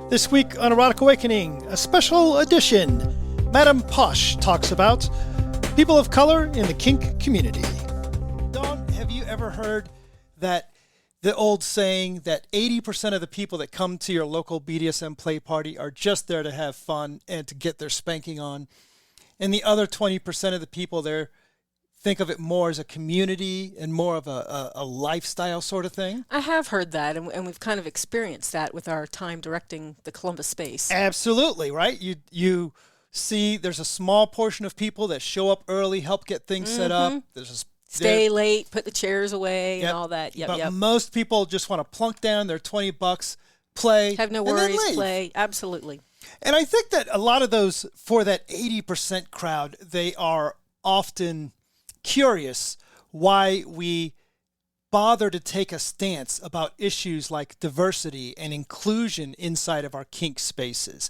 This week on Erotic Awakening, a special edition. Madam Posh talks about people of color in the kink community. Dawn, have you ever heard that the old saying that 80% of the people that come to your local BDSM play party are just there to have fun and to get their spanking on, and the other 20% of the people there think of it more as a community and more of a lifestyle sort of thing? I have heard that, and we've kind of experienced that with our time directing the Columbus space. Absolutely, right? You see there's a small portion of people that show up early, help get things set up. Stay late, put the chairs away, and all that. But most people just want to plunk down their $20, play, have no worries, play. Absolutely. And I think that a lot of those, for that 80% crowd, they are often curious why we bother to take a stance about issues like diversity and inclusion inside of our kink spaces.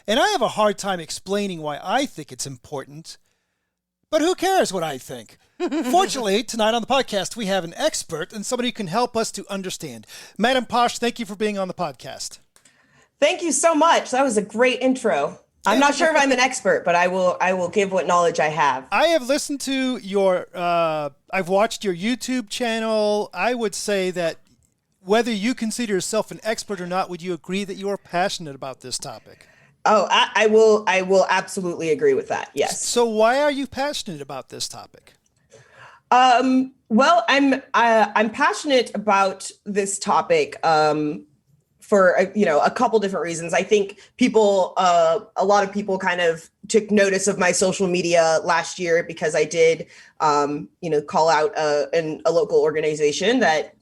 And I have a hard time explaining why I think it's important, but who cares what I think? Fortunately, tonight on the podcast, we have an expert and somebody who can help us to understand. Madam Posh, thank you for being on the podcast. Thank you so much. That was a great intro. I'm not sure if I'm an expert, but I will give what knowledge I have. I have listened to your, I've watched your YouTube channel. I would say that whether you consider yourself an expert or not, would you agree that you are passionate about this topic? Oh, I will absolutely agree with that. Yes. So why are you passionate about this topic? Well, I'm passionate about this topic, for a couple different reasons. I think a lot of people kind of took notice of my social media last year because I did, call out a local organization that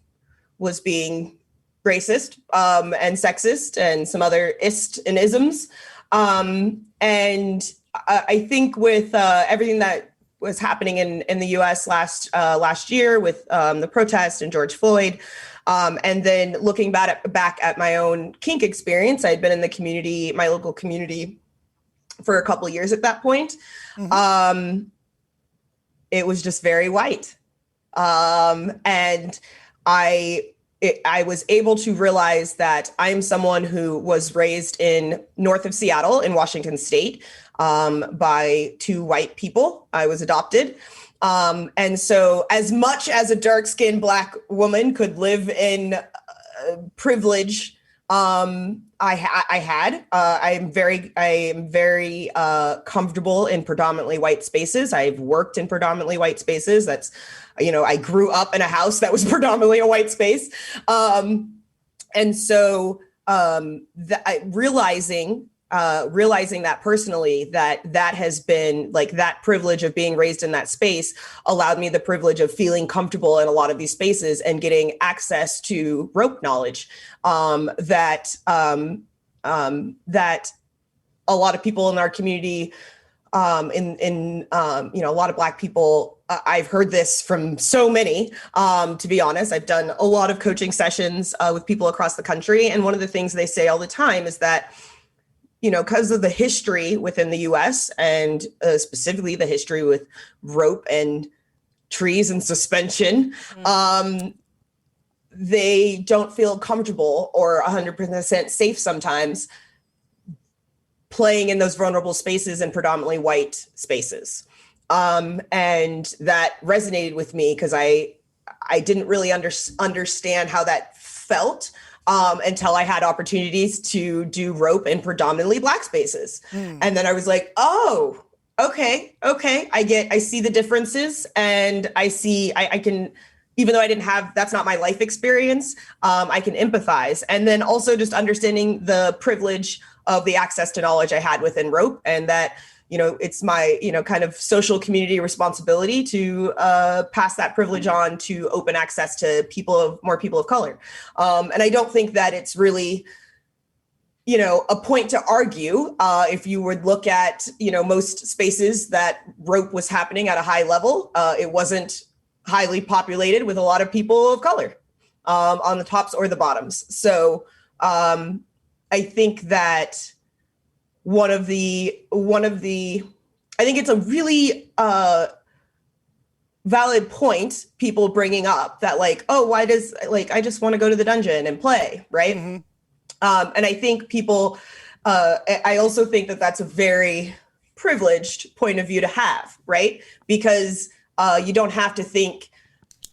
was being racist and sexist and some other and isms. And I think with everything that was happening in the U.S. last year with the protest and George Floyd. And then looking back at my own kink experience, I had been in the community, my local community, for a couple of years at that point. Mm-hmm. It was just very white. And I was able to realize that I'm someone who was raised in north of Seattle in Washington State by two white people. I was adopted. And so as much as a dark-skinned Black woman could live in privilege, I am very comfortable in predominantly white spaces. I've worked in predominantly white spaces. That's, I grew up in a house that was predominantly a white space. And so realizing that personally, that has been like that privilege of being raised in that space allowed me the privilege of feeling comfortable in a lot of these spaces and getting access to rope knowledge that a lot of people in our community, a lot of Black people, I've heard this from so many, to be honest. I've done a lot of coaching sessions with people across the country. And one of the things they say all the time is that, because of the history within the U.S. and specifically the history with rope and trees and suspension, they don't feel comfortable or 100% safe sometimes playing in those vulnerable spaces in predominantly white spaces. And that resonated with me because I didn't really understand how that felt until I had opportunities to do rope in predominantly Black spaces. And then I was like, oh, okay. I see the differences, and I can, even though that's not my life experience, I can empathize. And then also just understanding the privilege of the access to knowledge I had within rope, and that, it's my, kind of social community responsibility to pass that privilege on to open access to more people of color. And I don't think that it's really, a point to argue if you would look at, most spaces that rope was happening at a high level. It wasn't highly populated with a lot of people of color on the tops or the bottoms. So I think that I think it's a really valid point people bringing up that like, oh, why does I just want to go to the dungeon and play, right? And I think people, I also think that that's a very privileged point of view to have, right? Because you don't have to think,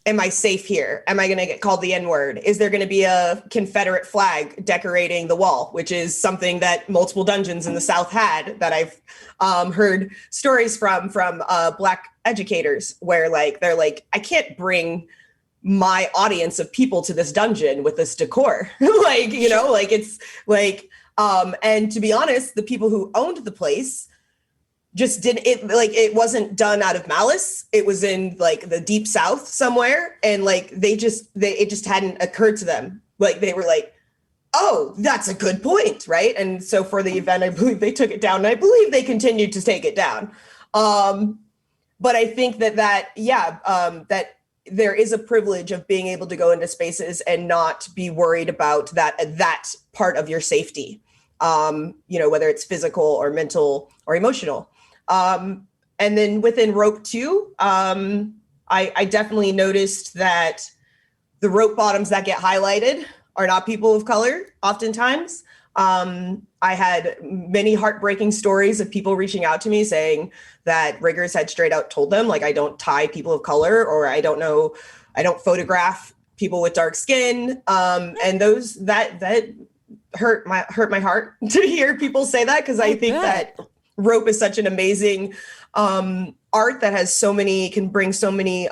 am I safe here? Am I going to get called the N-word? Is there going to be a Confederate flag decorating the wall, which is something that multiple dungeons in the South had, that I've heard stories from Black educators, where like they're like, I can't bring my audience of people to this dungeon with this decor. Like, you know, like it's like, and to be honest, the people who owned the place just didn't, it wasn't done out of malice. It was in like the deep South somewhere. And like, it just hadn't occurred to them. Like, they were like, oh, that's a good point. Right. And so for the event, I believe they took it down, and I believe they continued to take it down. But I think that there is a privilege of being able to go into spaces and not be worried about that part of your safety, whether it's physical or mental or emotional. And then within rope too, I definitely noticed that the rope bottoms that get highlighted are not people of color oftentimes. I had many heartbreaking stories of people reaching out to me saying that riggers had straight out told them, like, I don't tie people of color, or I don't photograph people with dark skin. And those that hurt my heart to hear people say that, because I think that rope is such an amazing art that has can bring so many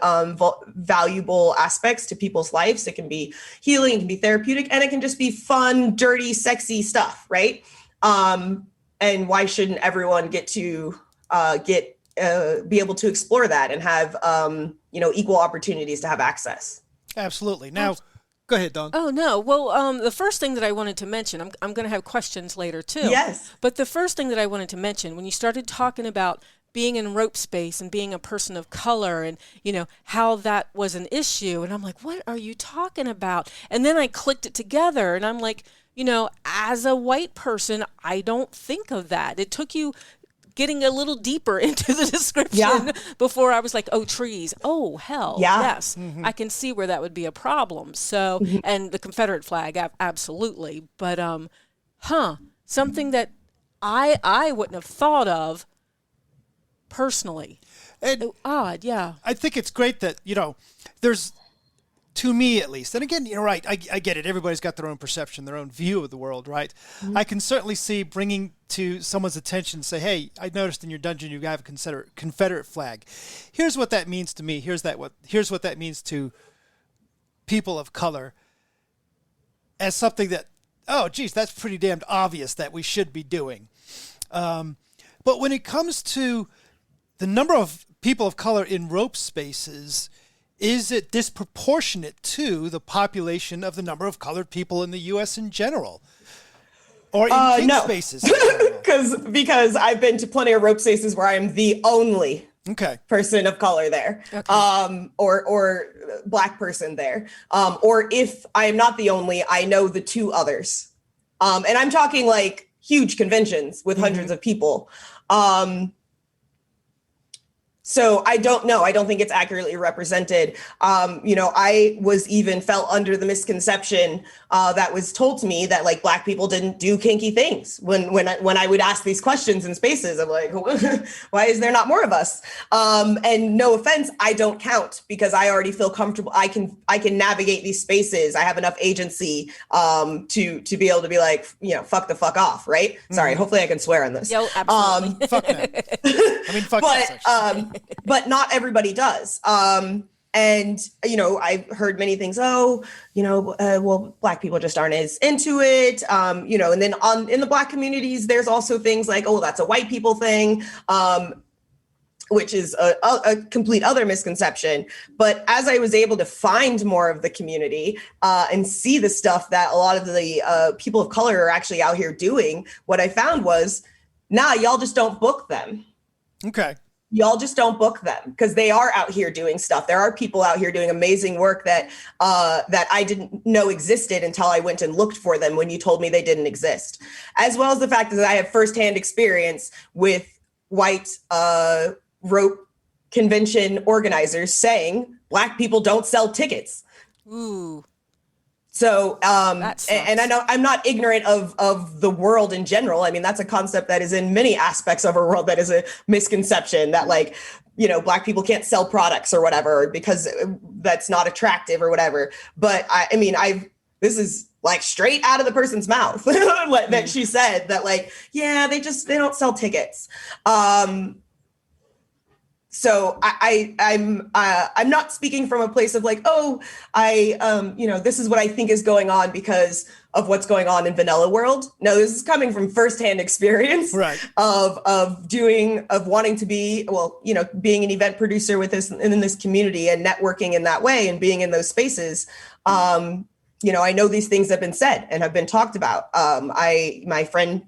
valuable aspects to people's lives. It can be healing, it can be therapeutic, and it can just be fun, dirty, sexy stuff, right? And why shouldn't everyone get to be able to explore that and have equal opportunities to have access? Absolutely. Now, go ahead, Dawn. Oh, no. Well, the first thing that I wanted to mention, I'm going to have questions later too. Yes. But the first thing that I wanted to mention, when you started talking about being in rope space and being a person of color, and, how that was an issue. And I'm like, what are you talking about? And then I clicked it together, and I'm like, as a white person, I don't think of that. It took you getting a little deeper into the description before I was like, oh, trees. Oh, hell. Yeah. Yes. Mm-hmm. I can see where that would be a problem. So, and the Confederate flag, absolutely. But, something that I wouldn't have thought of personally. And odd. Yeah. I think it's great that, there's, to me at least, and again, you're right, I get it. Everybody's got their own perception, their own view of the world, right? Mm-hmm. I can certainly see bringing to someone's attention, say, hey, I noticed in your dungeon you have a Confederate flag. Here's what that means to me. Here's what that means to people of color, as something that, oh, geez, that's pretty damned obvious that we should be doing. But when it comes to the number of people of color in rope spaces, is it disproportionate to the population of the number of colored people in the U.S. in general? Or in kink spaces? Because I've been to plenty of rope spaces where I am the only person of color there, or Black person there. Or if I am not the only, I know the two others. And I'm talking like huge conventions with hundreds of people. So I don't know. I don't think it's accurately represented. I felt under the misconception that was told to me that like Black people didn't do kinky things. When I would ask these questions in spaces, I'm like, why is there not more of us? And no offense, I don't count, because I already feel comfortable. I can navigate these spaces. I have enough agency to be able to be like, fuck the fuck off, right? Mm-hmm. Sorry, hopefully I can swear on this. Yo, absolutely. Fuck that. I mean, fuck that. But not everybody does. And, I've heard many things, Black people just aren't as into it. And then in the Black communities, there's also things like, oh, that's a white people thing, which is a complete other misconception. But as I was able to find more of the community and see the stuff that a lot of the people of color are actually out here doing, what I found was, y'all just don't book them. Okay. Y'all just don't book them, because they are out here doing stuff. There are people out here doing amazing work that I didn't know existed until I went and looked for them when you told me they didn't exist. As well as the fact that I have firsthand experience with white rope convention organizers saying Black people don't sell tickets. Ooh. So, That sucks. and I know I'm not ignorant of the world in general. I mean, that's a concept that is in many aspects of our world that is a misconception that like, you know, Black people can't sell products or whatever because that's not attractive or whatever. But I mean, this is like straight out of the person's mouth that she said that like, yeah, they don't sell tickets. So I'm not speaking from a place of like, oh, you know, this is what I think is going on because of what's going on in vanilla world. No, this is coming from firsthand experience, right, of wanting to be, well, you know, being an event producer with this in this community and networking in that way and being in those spaces. You know, I know these things have been said and have been talked about. My friend.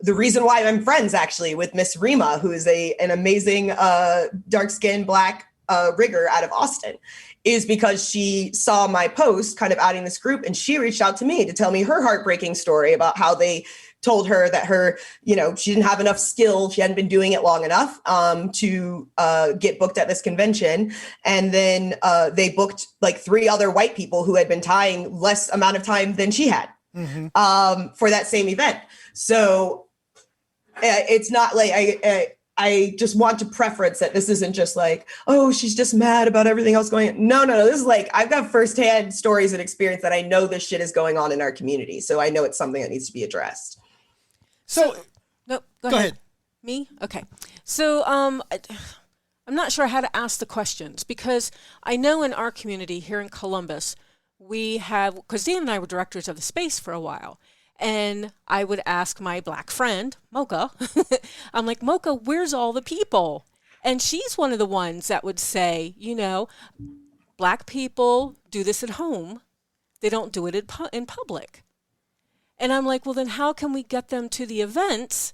The reason why I'm friends actually with Miss Rima, who is an amazing dark-skinned Black rigger out of Austin, is because she saw my post kind of outing this group, and she reached out to me to tell me her heartbreaking story about how they told her that you know, she didn't have enough skill, she hadn't been doing it long enough to get booked at this convention, and then they booked like 3 other white people who had been tying less amount of time than she had for that same event. So it's not like I just want to preference that this isn't just like, oh, she's just mad about everything else going on. No. This is like, I've got firsthand stories and experience that I know this shit is going on in our community. So I know it's something that needs to be addressed. So no, go ahead. Me? Okay. So I'm not sure how to ask the questions because I know in our community here in Columbus, we have, because Dan and I were directors of the space for a while. And I would ask my Black friend, Mocha, I'm like, Mocha, where's all the people? And she's one of the ones that would say, you know, Black people do this at home. They don't do it in public. And I'm like, well, then how can we get them to the events?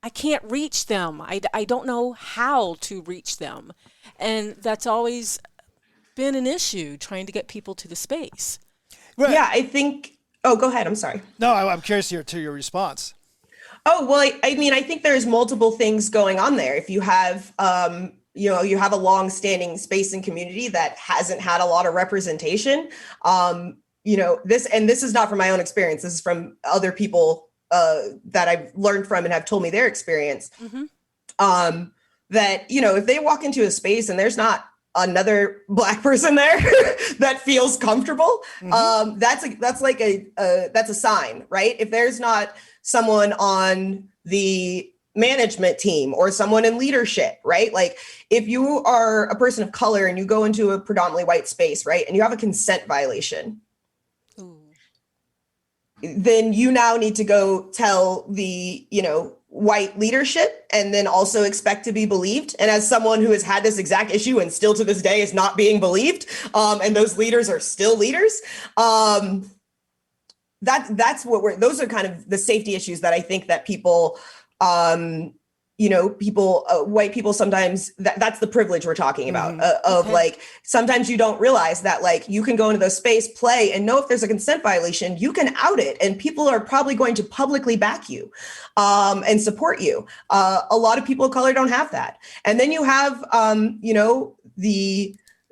I can't reach them. I don't know how to reach them. And that's always been an issue, trying to get people to the space. Right. Yeah, I think... Oh, go ahead. I'm sorry. No, I'm curious to your response. Oh, well, I mean, I think there's multiple things going on there. If you have, you know, you have a long-standing space and community that hasn't had a lot of representation, you know, this is not from my own experience. This is from other people that I've learned from and have told me their experience. That, you know, if they walk into a space and there's not another Black person there that feels comfortable, that's a sign, right? If there's not someone on the management team or someone in leadership, right? Like if you are a person of color and you go into a predominantly white space, right, and you have a consent violation, then you now need to go tell the, you know, white leadership and then also expect to be believed. And as someone who has had this exact issue and still to this day is not being believed, and those leaders are still leaders, that's what those are kind of the safety issues that I think that people, you know, white people sometimes, that's the privilege we're talking about of like, sometimes you don't realize that like you can go into those space, play and know if there's a consent violation, you can out it and people are probably going to publicly back you and support you. A lot of people of color don't have that. And then you have, you know,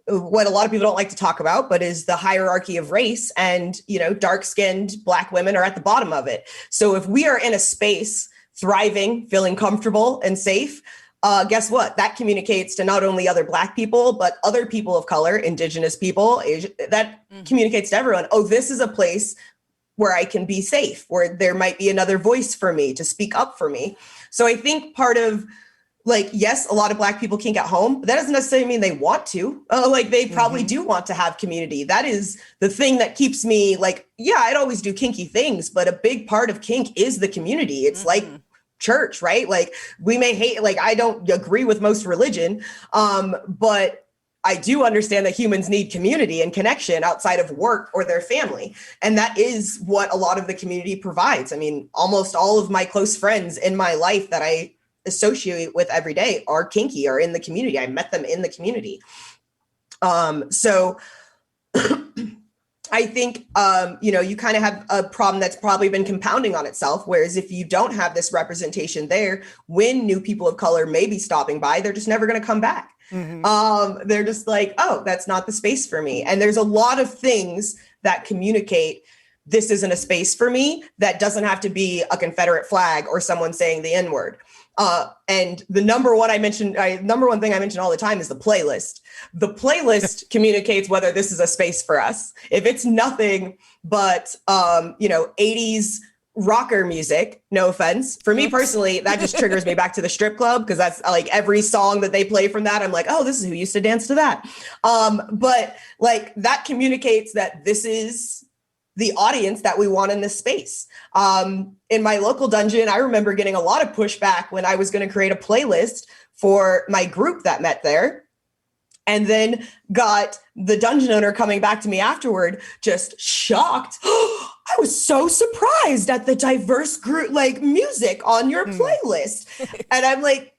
what a lot of people don't like to talk about, but is the hierarchy of race, and, you know, dark-skinned Black women are at the bottom of it. So if we are in a space thriving, feeling comfortable and safe, guess what? That communicates to not only other Black people, but other people of color, Indigenous people, that communicates to everyone. Oh, this is a place where I can be safe, where there might be another voice for me to speak up for me. So I think part of, like, yes, a lot of Black people kink at home, but that doesn't necessarily mean they want to. Like they probably do want to have community. That is the thing that keeps me like, yeah, I'd always do kinky things, but a big part of kink is the community. It's like church, right? Like we may hate, like I don't agree with most religion, but I do understand that humans need community and connection outside of work or their family. And that is what a lot of the community provides. I mean, almost all of my close friends in my life that I associate with every day are kinky, are in the community. I met them in the community. So I I think, you kind of have a problem that's probably been compounding on itself. Whereas if you don't have this representation there, when new people of color may be stopping by, they're just never going to come back. They're just like, oh, that's not the space for me. And there's a lot of things that communicate this isn't a space for me that doesn't have to be a Confederate flag or someone saying the N-word. And the number one thing I mention all the time is the playlist. The playlist communicates whether this is a space for us. If it's nothing but, 80s rocker music, no offense. For me personally, that just triggers me back to the strip club, because that's like every song that they play from that, I'm like, oh, this is who used to dance to that. But like that communicates that this is the audience that we want in this space. In my local dungeon, I remember getting a lot of pushback when I was going to create a playlist for my group that met there. And then got the dungeon owner coming back to me afterward, just shocked. I was so surprised at the diverse group, like music on your playlist. And I'm like,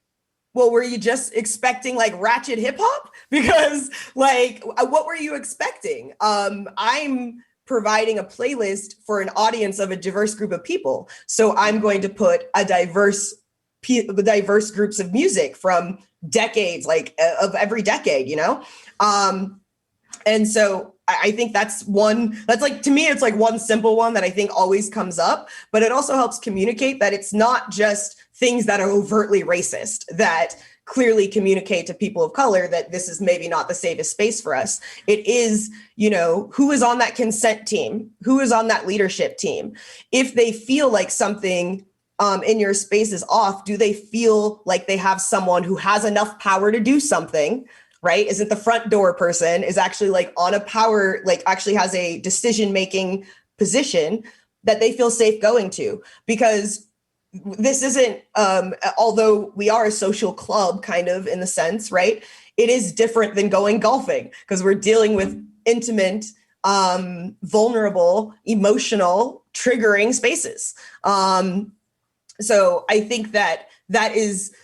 well, were you just expecting like ratchet hip hop? Because like, what were you expecting? I'm providing a playlist for an audience of a diverse group of people. So I'm going to put a diverse groups of music from decades, like of every decade, and so I think that's like, to me, it's like one simple one that I think always comes up, but it also helps communicate that it's not just things that are overtly racist that clearly communicate to people of color that this is maybe not the safest space for us. It is, who is on that consent team, who is on that leadership team. If they feel like something in your space is off, do they feel like they have someone who has enough power to do something, right? Isn't the front door person is actually like on a power, like actually has a decision-making position that they feel safe going to? Because this isn't, although we are a social club kind of in the sense, right? It is different than going golfing because we're dealing with intimate, vulnerable, emotional, triggering spaces. So I think that is,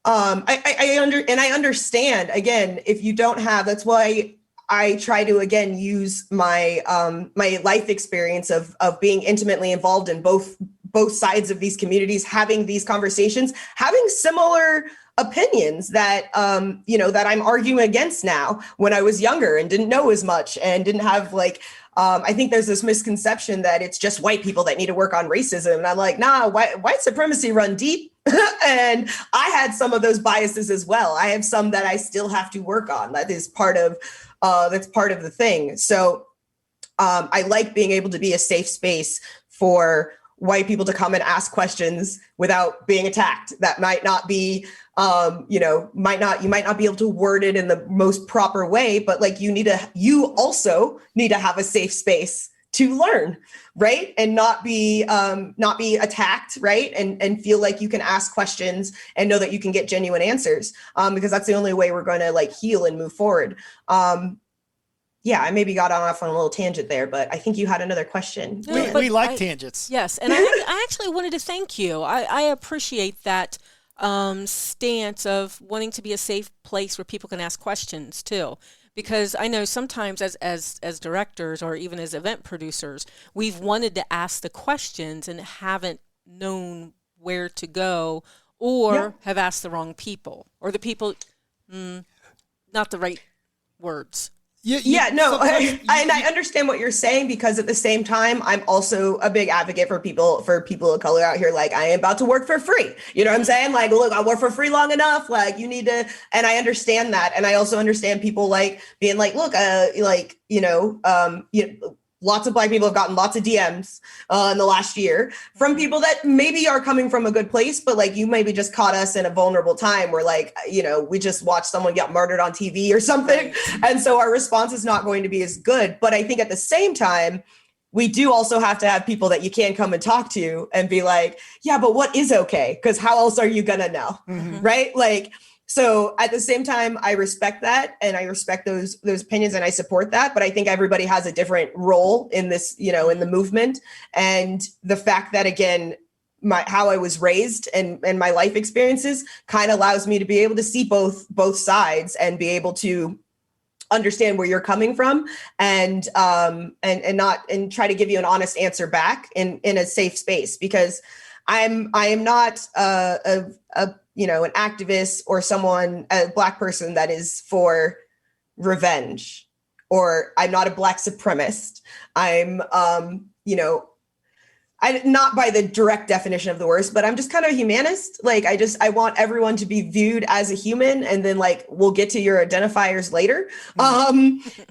I understand, again, if you don't have, that's why I try to, again, use my, my life experience of being intimately involved in both sides of these communities, having these conversations, having similar opinions that, that I'm arguing against now when I was younger and didn't know as much and didn't have like, I think there's this misconception that it's just white people that need to work on racism. And I'm like, nah, white supremacy run deep. And I had some of those biases as well. I have some that I still have to work on. That is part of, that's part of the thing. So I like being able to be a safe space for white people to come and ask questions without being attacked. That might not be, you might not be able to word it in the most proper way, but like you also need to have a safe space to learn, right? And not be attacked, right? And feel like you can ask questions and know that you can get genuine answers, because that's the only way we're going to like heal and move forward. Yeah, I maybe got off on a little tangent there, but I think you had another question. No, we like tangents. Yes, and I actually wanted to thank you. I appreciate that stance of wanting to be a safe place where people can ask questions too. Because I know sometimes as directors or even as event producers, we've wanted to ask the questions and haven't known where to go, or have asked the wrong people, or the people, not the right words. And I understand what you're saying, because at the same time, I'm also a big advocate for people of color out here. Like, I am about to work for free. You know what I'm saying? Like, look, I work for free long enough. Like, you need to, and I understand that. And I also understand people like being like, look, lots of Black people have gotten lots of DMs in the last year from people that maybe are coming from a good place, but like you maybe just caught us in a vulnerable time where like, we just watched someone get murdered on TV or something. Right. And so our response is not going to be as good. But I think at the same time, we do also have to have people that you can come and talk to and be like, yeah, but what is okay? Because how else are you going to know? Mm-hmm. Right? Like, so at the same time, I respect that, and I respect those opinions, and I support that. But I think everybody has a different role in this, in the movement. And the fact that, again, how I was raised and my life experiences kind of allows me to be able to see both sides and be able to understand where you're coming from and try to give you an honest answer back in a safe space, because I am not an activist or a Black person that is for revenge, or I'm not a Black supremacist. I'm not by the direct definition of the worst, but I'm just kind of a humanist. Like, I want everyone to be viewed as a human, and then like, we'll get to your identifiers later.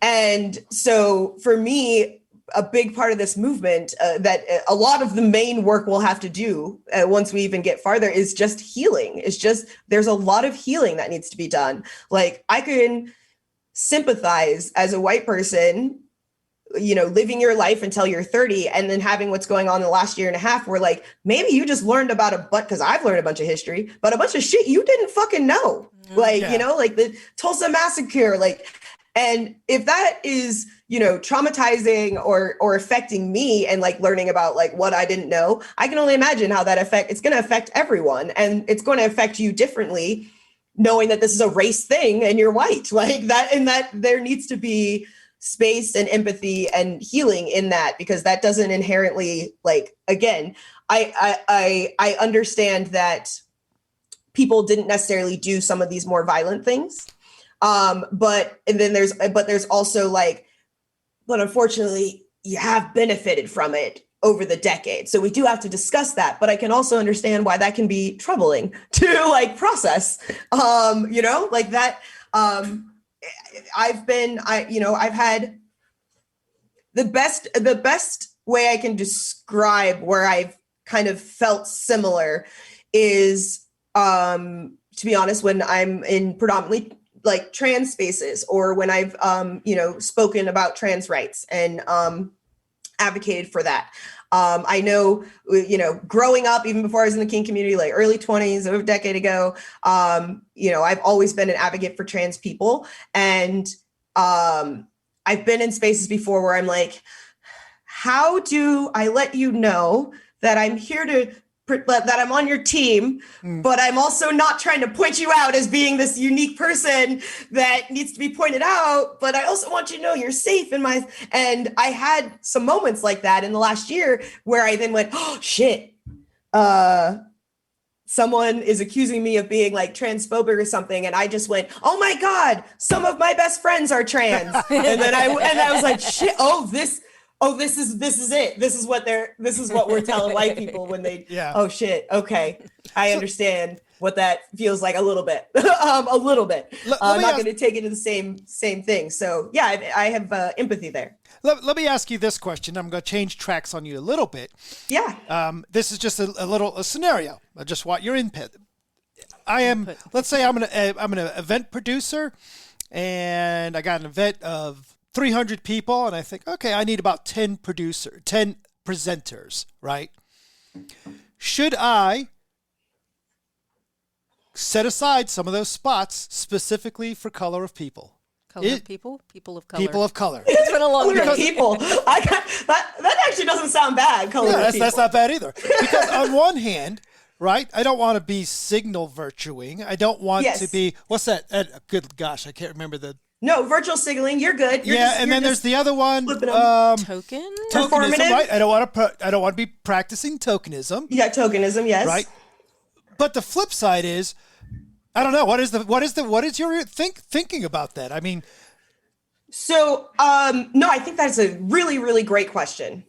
And so for me, a big part of this movement that a lot of the main work we'll have to do once we even get farther is just healing. It's just, there's a lot of healing that needs to be done. Like, I can sympathize as a white person, living your life until you're 30 and then having what's going on in the last year and a half, where like, maybe you just learned about because I've learned a bunch of history, but a bunch of shit you didn't fucking know. Like, like the Tulsa Massacre, like, and if that is, traumatizing or affecting me, and like learning about like what I didn't know, I can only imagine how it's going to affect everyone, and it's going to affect you differently, knowing that this is a race thing and you're white, like that, and that there needs to be space and empathy and healing in that, because that doesn't inherently, like, again, I understand that people didn't necessarily do some of these more violent things. But there's also like, but unfortunately you have benefited from it over the decades. So we do have to discuss that, but I can also understand why that can be troubling to like process, like that. I've had the best way I can describe where I've kind of felt similar is, to be honest, when I'm in predominantly like trans spaces, or when I've, spoken about trans rights and advocated for that. I know, growing up, even before I was in the kink community, like early 20s, a decade ago, I've always been an advocate for trans people. And I've been in spaces before where I'm like, how do I let you know that I'm here that I'm on your team, but I'm also not trying to point you out as being this unique person that needs to be pointed out, but I also want you to know you're safe and I had some moments like that in the last year where I then went, oh shit, someone is accusing me of being like transphobic or something, and I just went, oh my God, some of my best friends are trans. And then I was like, shit, this is it. This is what we're telling white people when they, oh shit. Okay. I understand what that feels like a little bit, I'm not going to take it to the same thing. So yeah, I have empathy there. Let me ask you this question. I'm going to change tracks on you a little bit. Yeah. This is just a scenario. I just want your input. Let's say I'm an event producer, and I got an event of 300 people, and I think, okay, I need about 10 presenters, right? Should I set aside some of those spots specifically for color of people? People of color. People of color. It's been a long day. People. That actually doesn't sound bad. That's not bad either. Because on one hand, right, I don't want to be signal virtuing. I don't want to be, what's that? Good gosh, I can't remember the. No, virtual signaling. You're good. There's the other one. Tokenism, right? I don't want to be practicing tokenism. Yeah, tokenism. Yes. Right. But the flip side is, I don't know. What is your thinking about that? I mean. So no, I think that's a really, really great question,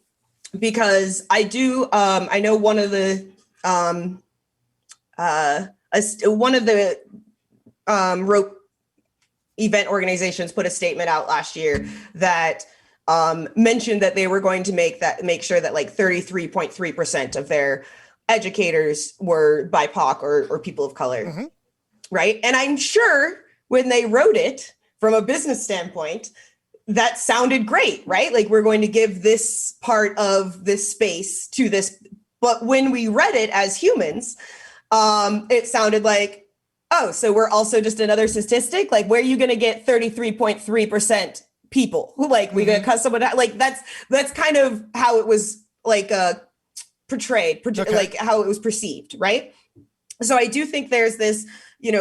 because I do. I know one of the rope event organizations put a statement out last year that mentioned that they were going to make sure that like 33.3% of their educators were BIPOC or people of color. Mm-hmm. Right. And I'm sure when they wrote it from a business standpoint, that sounded great, right? Like, we're going to give this part of this space to this. But when we read it as humans, it sounded like, oh, so we're also just another statistic? Like, where are you going to get 33.3% people who like, we going to cut someone out? Like, that's kind of how it was like portrayed, like how it was perceived. Right. So I do think there's this,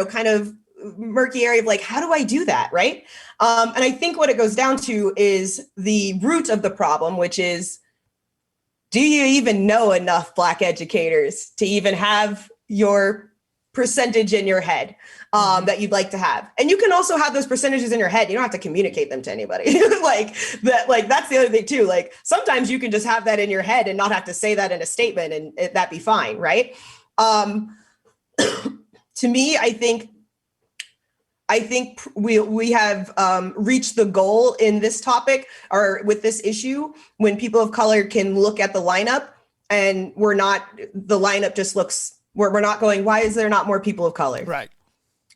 kind of murky area of like, how do I do that? Right. And I think what it goes down to is the root of the problem, which is, do you even know enough Black educators to even have your percentage in your head that you'd like to have? And you can also have those percentages in your head. You don't have to communicate them to anybody. Like that's the other thing too. Like sometimes you can just have that in your head and not have to say that in a statement and that be fine. Right. To me, I think we have reached the goal in this topic or with this issue when people of color can look at the lineup and the lineup just looks where we're not going, why is there not more people of color? Right.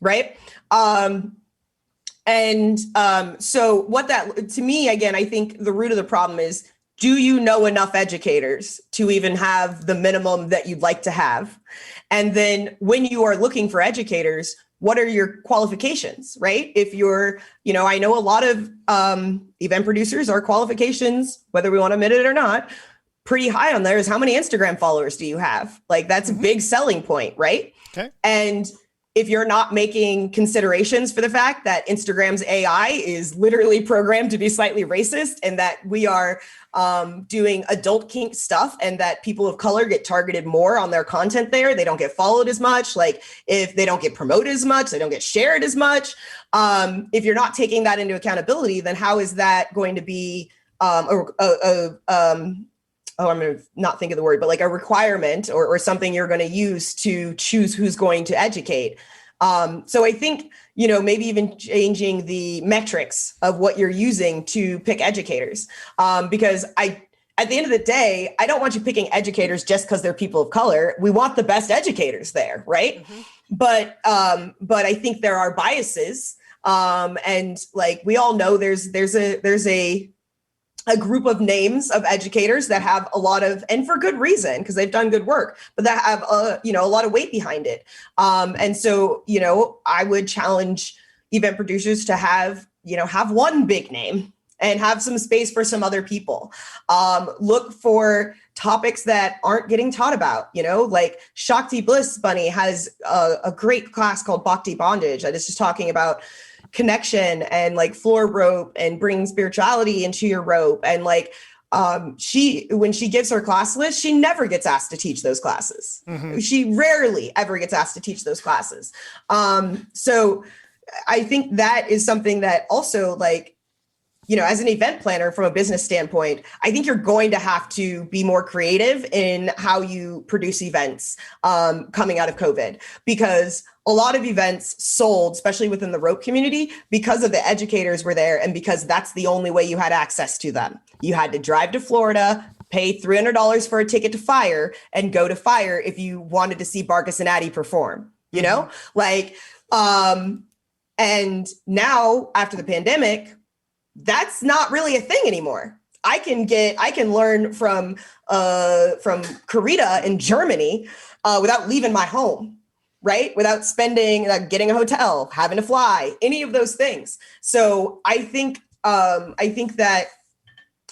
Right. So what that, to me, again, I think the root of the problem is, do you know enough educators to even have the minimum that you'd like to have? And then when you are looking for educators, what are your qualifications, right? If you're, I know a lot of event producers, our qualifications, whether we want to admit it or not, pretty high on there is how many Instagram followers do you have? Like that's a big selling point, right? Okay. And if you're not making considerations for the fact that Instagram's AI is literally programmed to be slightly racist and that we are doing adult kink stuff and that people of color get targeted more on their content there, they don't get followed as much. Like if they don't get promoted as much, they don't get shared as much. If you're not taking that into accountability, then how is that going to be I'm going to not think of the word, but like a requirement or something you're going to use to choose who's going to educate. So I think, maybe even changing the metrics of what you're using to pick educators. Because at the end of the day, I don't want you picking educators just because they're people of color. We want the best educators there, right? Mm-hmm. But I think there are biases. And like we all know there's a group of names of educators that have a lot of, and for good reason, because they've done good work, but that have a lot of weight behind it. And so, I would challenge event producers to have one big name and have some space for some other people. Look for topics that aren't getting taught about, like Shakti Bliss Bunny has a great class called Bhakti Bondage that is just talking about connection and like floor rope and bringing spirituality into your rope. And like, when she gives her class list, she never gets asked to teach those classes. Mm-hmm. She rarely ever gets asked to teach those classes. So I think that is something that also like, as an event planner from a business standpoint, I think you're going to have to be more creative in how you produce events coming out of COVID, because a lot of events sold, especially within the rope community, because of the educators were there and because that's the only way you had access to them. You had to drive to Florida, pay $300 for a ticket to Fire, and go to Fire if you wanted to see Barkus and Addie perform, and now after the pandemic, that's not really a thing anymore. I can learn from Karita in Germany without leaving my home, right? Without getting a hotel, having to fly, any of those things. So I think that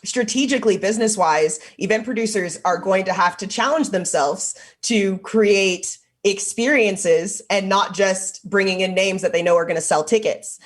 strategically, business-wise, event producers are going to have to challenge themselves to create experiences and not just bringing in names that they know are going to sell tickets,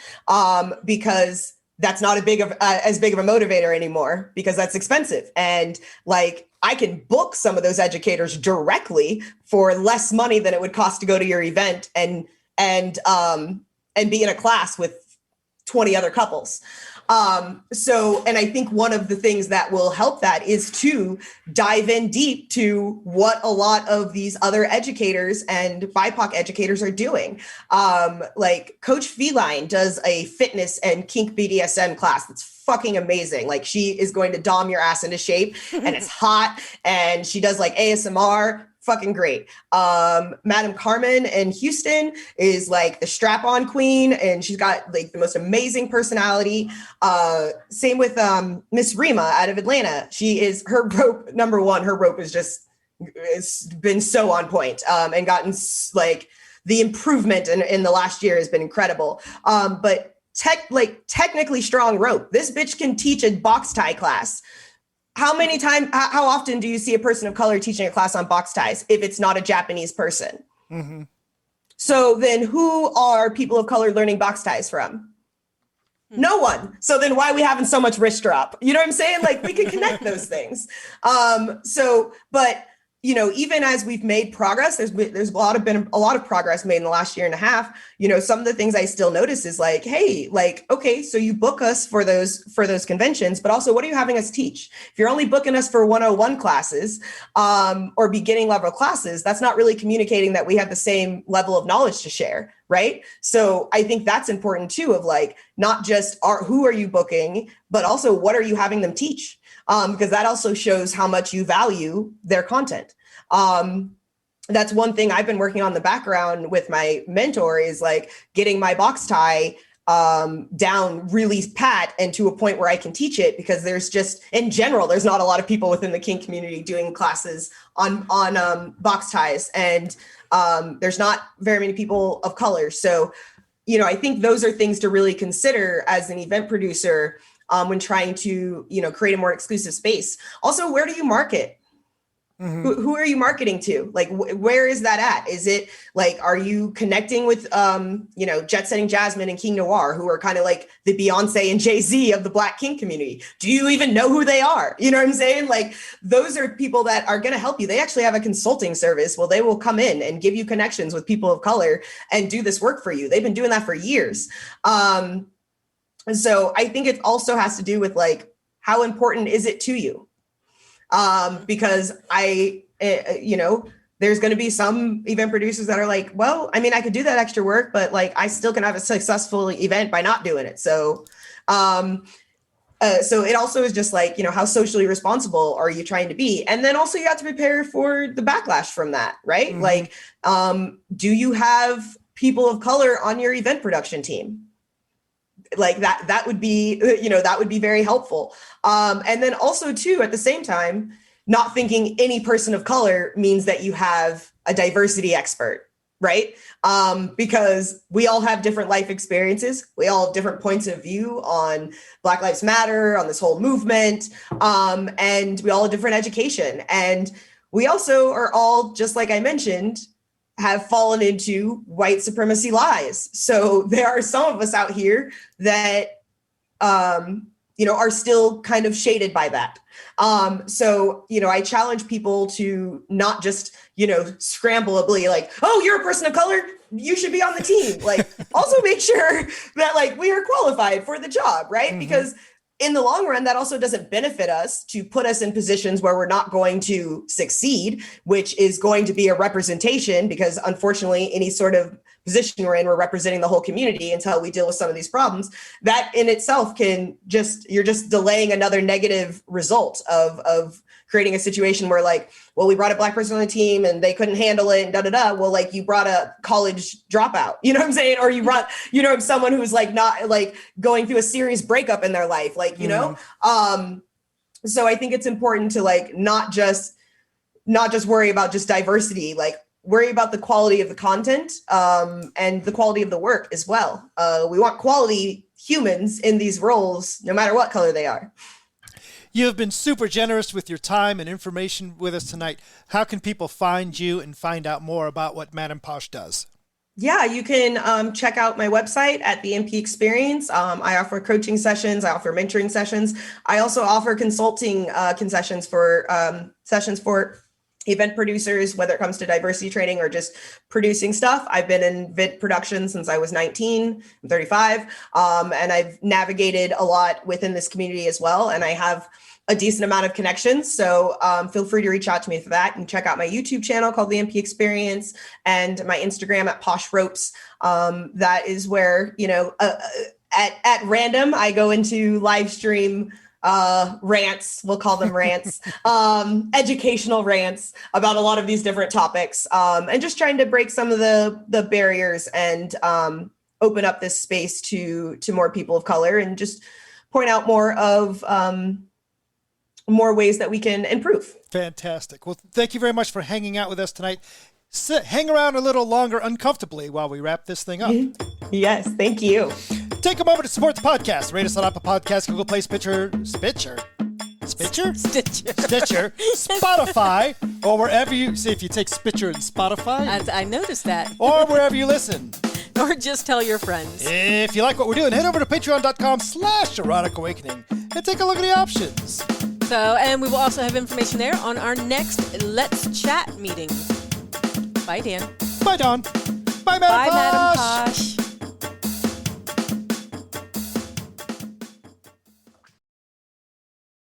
because that's not as big of a motivator anymore, because that's expensive. And like, I can book some of those educators directly for less money than it would cost to go to your event and be in a class with 20 other couples. And I think one of the things that will help that is to dive in deep to what a lot of these other educators and BIPOC educators are doing. Like Coach Feline does a fitness and kink BDSM class that's fucking amazing. Like she is going to dom your ass into shape and it's hot, and she does like ASMR. Fucking great. Madam Carmen in Houston is like the strap-on queen, and she's got like the most amazing personality. Same with Miss Rima out of Atlanta. Her rope, number one, her rope it's been so on point, and gotten like the improvement in the last year has been incredible. But technically strong rope. This bitch can teach a box tie class. How often do you see a person of color teaching a class on box ties if it's not a Japanese person? Mm-hmm. So then who are people of color learning box ties from? No one. So then why are we having so much wrist drop? You know what I'm saying? Like, we can connect those things. But you know, even as we've made progress, there's been a lot of progress made in the last year and a half. You know, some of the things I still notice is like, hey, like, okay, so you book us for those conventions, but also what are you having us teach? If you're only booking us for 101 classes or beginning level classes, that's not really communicating that we have the same level of knowledge to share, right? So I think that's important too, of like, not just who are you booking, but also what are you having them teach? Because that also shows how much you value their content. That's one thing I've been working on in the background with my mentor, is like getting my box tie down really pat and to a point where I can teach it, because there's just, in general, there's not a lot of people within the kink community doing classes on box ties, and there's not very many people of color. So, you know, I think those are things to really consider as an event producer when trying to, you know, create a more exclusive space. Also, where do you market? Mm-hmm. Who are you marketing to? Like, where is that at? Is it like, are you connecting with, you know, Jet Setting Jasmine and King Noir, who are kind of like the Beyonce and Jay-Z of the Black kink community? Do you even know who they are? You know what I'm saying? Like, those are people that are going to help you. They actually have a consulting service. Well, they will come in and give you connections with people of color and do this work for you. They've been doing that for years. And so I think it also has to do with like, how important is it to you? Because you know, there's going to be some event producers that are like, well, I mean, I could do that extra work, but like, I still can have a successful event by not doing it. So, so it also is just like, you know, how socially responsible are you trying to be? And then also you have to prepare for the backlash from that, right? Mm-hmm. Like, do you have people of color on your event production team? Like that would be, you know, that would be very helpful. And then also too, at the same time, not thinking any person of color means that you have a diversity expert, right? Because we all have different life experiences. We all have different points of view on Black Lives Matter, on this whole movement. And we all have different education. And we also are all, just like I mentioned, have fallen into white supremacy lies. So there are some of us out here that, you know, are still kind of shaded by that. So, you know, I challenge people to not just, you know, scrambleably like, oh, you're a person of color, you should be on the team. Like, also make sure that like we are qualified for the job, right? Mm-hmm. Because in the long run, that also doesn't benefit us to put us in positions where we're not going to succeed, which is going to be a representation, because unfortunately, any sort of position we're in, we're representing the whole community until we deal with some of these problems. That in itself you're just delaying another negative result of creating a situation where like, well, we brought a Black person on the team and they couldn't handle it and da-da-da. Well, like you brought a college dropout, you know what I'm saying? Or you brought, you know, someone who's like not like going through a serious breakup in their life, like, you know? So I think it's important to like, not just worry about just diversity, like worry about the quality of the content and the quality of the work as well. We want quality humans in these roles, no matter what color they are. You have been super generous with your time and information with us tonight. How can people find you and find out more about what Madam Posh does? Yeah, you can check out my website at the MP Experience. I offer coaching sessions. I offer mentoring sessions. I also offer consulting sessions for event producers, whether it comes to diversity training or just producing stuff. I've been in event production since I was 19, I'm 35, and I've navigated a lot within this community as well. And I have a decent amount of connections. So feel free to reach out to me for that. And check out my YouTube channel called The MP Experience and my Instagram at Posh Ropes. That is where, you know, at random, I go into live stream rants, we'll call them rants, educational rants about a lot of these different topics, and just trying to break some of the barriers and open up this space to more people of color and just point out more ways that we can improve. Fantastic. Well, thank you very much for hanging out with us tonight. Hang around a little longer uncomfortably while we wrap this thing up. Yes, thank you. Take a moment to support the podcast. Rate us on Apple Podcasts, Google Play, Stitcher, Spotify, Or wherever you see, if you take Stitcher and Spotify. I noticed that. Or wherever you listen. Or just tell your friends. If you like what we're doing, head over to patreon.com/Erotic Awakening and take a look at the options. So, and we will also have information there on our next Let's Chat meeting. Bye, Dan. Bye, Dawn. Bye, Madam Posh. Bye, Madam Posh.